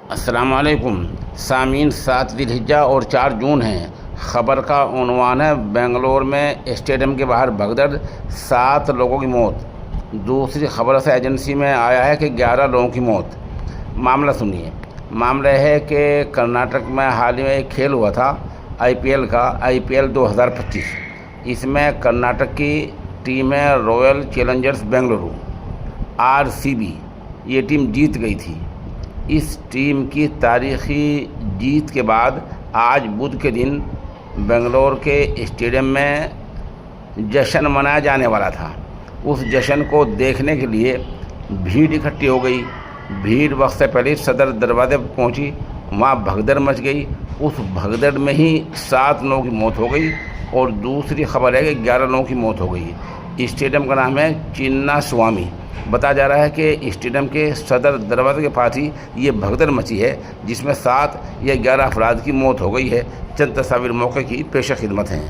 السلام علیکم سامعین، 7 ذی الحجہ اور 4 جون ہیں۔ خبر کا عنوان ہے بنگلور میں اسٹیڈیم کے باہر بھگدڑ، 7 لوگوں کی موت۔ دوسری خبر سے ایجنسی میں آیا ہے کہ 11 لوگوں کی موت۔ معاملہ سنیے۔ معاملہ ہے کہ کرناٹک میں حال ہی میں ایک کھیل ہوا تھا آئی پی ایل 2025۔ اس میں کرناٹک کی ٹیم ہے رائل چیلنجرز بنگلورو RCB۔ یہ ٹیم جیت گئی تھی۔ اس ٹیم کی تاریخی جیت کے بعد آج بدھ کے دن بنگلور کے اسٹیڈیم میں جشن منایا جانے والا تھا۔ اس جشن کو دیکھنے کے لیے بھیڑ اکٹھی ہو گئی۔ بھیڑ وقت سے پہلے صدر دروازے پر پہنچی، وہاں بھگدڑ مچ گئی۔ اس بھگدڑ میں ہی 7 لوگوں کی موت ہو گئی اور دوسری خبر ہے کہ 11 لوگوں کی موت ہو گئی۔ اسٹیڈیم کا نام ہے چنا سوامی۔ بتایا جا رہا ہے کہ اسٹیڈیم کے صدر دروازے کے پاس ہی یہ بھگدڑ مچی ہے، جس میں 7 یا 11 افراد کی موت ہو گئی ہے۔ چند تصاویر موقع کی پیش خدمت ہیں۔